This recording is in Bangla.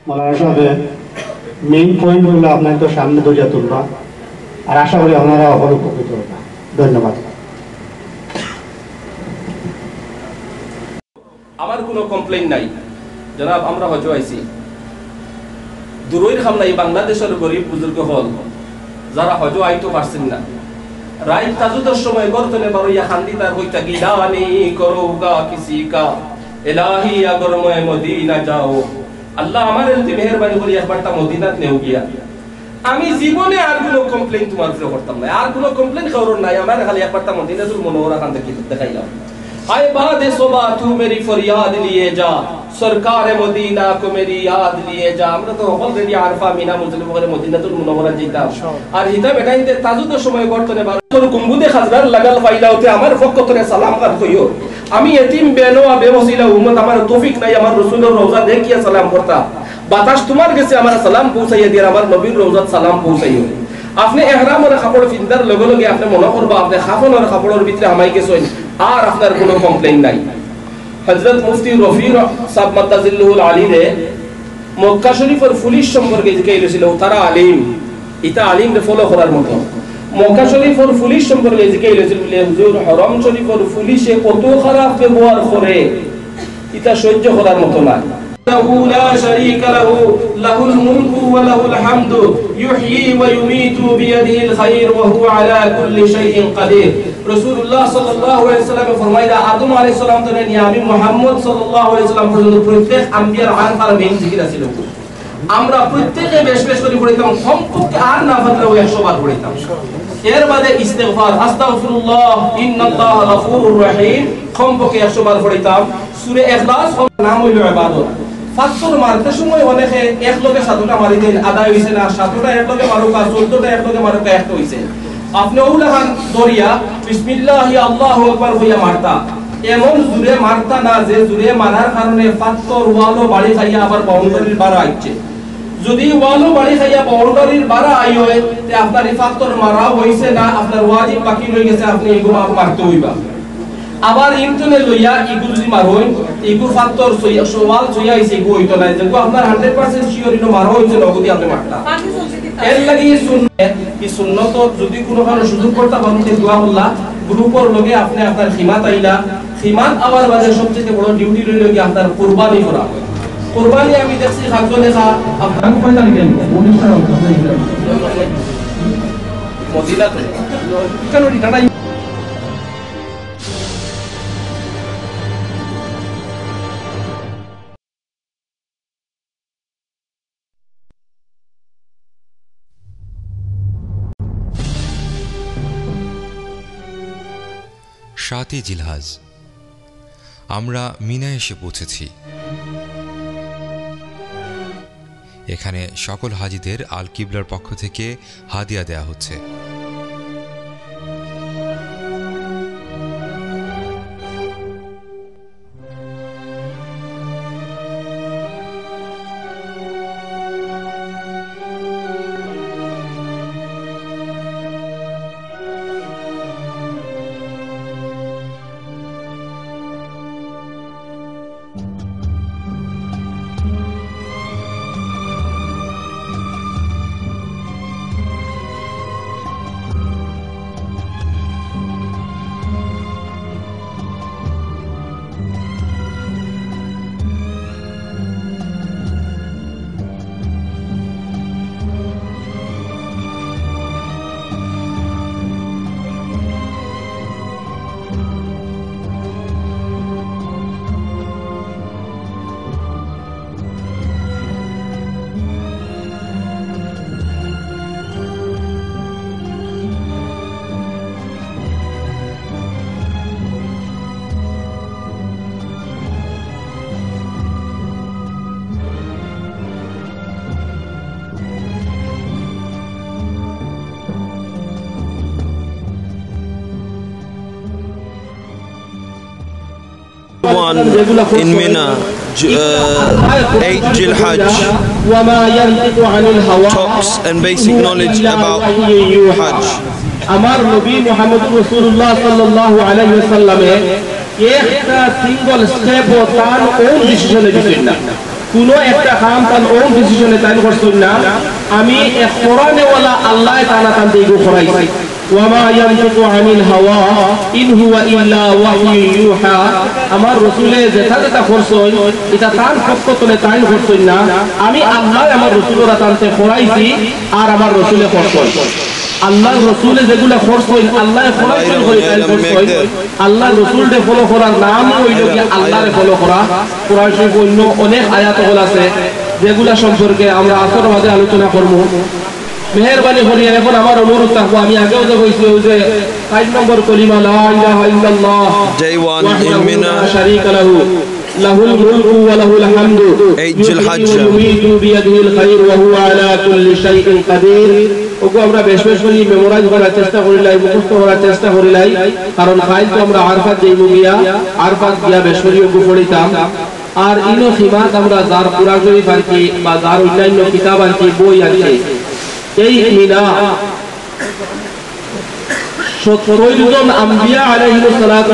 মৌলানা সাহেব মেইন পয়েন্টগুলো আপনার তো সামনে ধরিয়া তুলবা, আর আশা করি আপনারা অবল উপকৃত হবেন। ধন্যবাদ। আমার কোনো কমপ্লেইন নাই জনাব, আমরা হজ আইছি দূরের খামলাই বাংলাদেশের গরিব বুজুর্গ হল যারা হজ আইতো পারছেন না, রাইত তাজুদের সময় গর্তনে বারইয়া খান্দি তার হইতা গিলানি করোগা কিসি কা ইলাহি আগর ময় মদিনা যাও। আল্লাহ আমাদের যদি মেহেরবানি করি একবারটা মদিনাত নেও গিয়া। আমি জীবনে আর কোনো কমপ্লেইন তোমার উপরে করতাম না, আর কোনো কমপ্লেইন খবর নাই, আমার খালি একবারটা মদিনাতুল মুনাওয়ারা খান থেকে দেখাইলাম। आए बाद सुबह तू मेरी फरियाद लिए जा, सरकार मदीना को मेरी याद लिए जा। আমরা তো অলরেডি আরফা মিনা মুজলিম করে মদিনাতুল মুনাওয়ারা যাইতাম, আর হিতা বেটাইতে তাজুদের সময় গর্তনে বারোর কুম্বুদে খাজরার লাগাল ফাইলাওতে আমার পক্ষ থেকে সালাম কার কইও। আমি এতিম বেনোয়া বেওসিলা উম্মত, আমার তৌফিক নাই আমার রাসূলের রওজা দেখিয়া সালাম করতা। বাতাস তোমার কাছে আমার সালাম পৌঁছাইয়া দিয়া আমার নবীর রওজাত সালাম পৌঁছাইও। আপনি ইহরামের কাপড় পিন্দার লগে লগে আপনি মনে করবা আপনি খাফনের কাপড়ের ভিতরে আমাই গেছেন, আর আপনার কোনো কমপ্লেইন নাই। হযরত মুফতি রফি সাহেব মাদাজিল্লুল আলী রে মক্কা শরীফের পুলিশ সম্পর্কে জিজ্ঞাসা তারা আলিম, এটা আলিম রে ফলো করার মতো। মক্কা শরীফের পুলিশ সম্পর্কে জিজ্ঞাসা বলে হুজুর হরম শরীফের পুলিশে কত খারাপ ব্যবহার করে, এটা সহ্য করার মতো না। لا شريك له له الملك وله الحمد يحيي ويميت بيده الخير وهو على كل شيء قدير। রাসূলুল্লাহ সাল্লাল্লাহু আলাইহি ওয়াসাল্লাম ফরমাইলা আদম আলাইহিস সালাম থেকে নিয়ে আমি মুহাম্মদ সাল্লাল্লাহু আলাইহি ওয়াসাল্লাম পর্যন্ত প্রত্যেক আম্বিয়ার আনফার মেইন জিকির ছিল। আমরা প্রত্যেককে বেশ বেশ করে পড়িতাম, কমপক্ষে আর না পারলেও 100 বার পড়িতাম। এর বাদে ইস্তিগফার আস্তাগফিরুল্লাহ ইন্নাল্লাহা গফুরুর রহিম কমপক্ষে 100 বার পড়িতাম। সূরা ইখলাস নাম হইল ইবাদত। পাথর মারতে সময় অনেকে এক লগে 7টা মারি দেন, আদায় হইছে না, 7টা এক লগে মারুকা, 14টা এক লগে মারুকা, একটা হইছে। আপনি ওলাহান দরিয়া বিসমিল্লাহি আল্লাহু আকবার হইয়া মারতা, এমন জুরে মারতা না যে জুরে মারার কারণে পাথর ওয়ালো বাড়ি খাইয়া আবার বাউন্ডারির বাড়া আইছে। যদি ওয়ালো বাড়ি খাইয়া বাউন্ডারির বাড়া আই হয় তে আপনার এই পাথর মারা হইছে না, আপনার ওয়াজিব বাকি রয়ে গেছে, আপনি এগুলো মারতে হইবা। আবার ইন্টারনেট লইয়া ইগু যদি মারোই ইগু ফাক্টর সওয়াল সইয়া হইছে ইগু হইতো না, যেগু আপনার 100% শিওর ইনো মারো হইছে নগদি আপনি মারতা। এর লাগি সুন্নত যদি কোনো কারণে সুযোগ করতে পারেন তে দোয়া আল্লাহ গ্রুপের লগে আপনি আপনার খিমাত আইলা, খিমাত আবার বাজে সবচেয়ে বড় ডিউটি রইল কি আপনার কুরবানি করা। কুরবানি আমি দেখছি খাদ্য লেখা আপনার পয়সা নিতেন অনুষ্ঠান মদিনাতে কেন ঠিকানা সাতই জিলহাজ আমরা মিনা এসে পৌঁছেছি। এখানে সকল হাজিদের আল কিবলার পক্ষ থেকে হাদিয়া দেয়া হচ্ছে। in Mina, 8 Jil-Hajj, talks and basic knowledge about Hajj. আমার নবী মুহাম্মদ রাসূলুল্লাহ সাল্লাল্লাহু আলাইহি ওয়াসাল্লামে একটা সিঙ্গল স্টেপ ও তার ওন ডিসিশনে দিতেন না। কোনো একটা কাম তার ওন ডিসিশনে তাই করছেন না আমি এক কোরআনেওয়ালা আল্লাহ তাআলা তান দেইগো করাইছি ওয়ামা ইয়ানতিকু আনিল হাওয়া ইন হুয়া ইল্লা ওয়াহয়ু ইউহা আমার রাসূলে যেটা যেটা করছেন এটা তার পক্ষতলে তাই করছেন না আমি আল্লাহ আমার রাসূলরা তানতে করাইছি আর আমার রাসূলে করছেন আল্লাহ রাসূলে যেগুলা করছেন আল্লাহ ফলাইছেন করে তাই করছেন আল্লাহ রাসূলকে ফলো করার নাম হইল কি আল্লাহরে ফলো করা কোরআন শরীফ অন্য অনেক আয়াত আছে যেগুলা সম্পর্কে আমরা আসর মাঝে আলোচনা করব মেহেরবানি করি এখন আমার অনুরোধ থাকবো আমি আগেও যে কইছি যে 5 নম্বর কলিমা লা ইলাহা ইল্লাল্লাহ Day 1 Ilmina শারীকা লাহু লাহুল মুলকু ওয়া লাহুল হামদু Eidul Hajj ইউমিতু বিয়াদিহিল খায়র ওয়া হুয়া আলা কুল্লি শাইইন কাদির ওগো আমরা বেশ বেশ করে মেমোরাইজ করার চেষ্টা করিলাই মুখস্থ করার চেষ্টা করিলাই কারণ ফাইল তো আমরা আরফাত দেইবো গিয়া আরফাত গিয়া বেশ করে ওগো পড়িতাম আর ইনো খিমাত আমরা যার কুরআন শরীফ আনছি বা যার অন্যান্য কিতাব আনছি বই আনছি এই মিনা 70 জন আম্বিয়া আলাইহিস সালাতু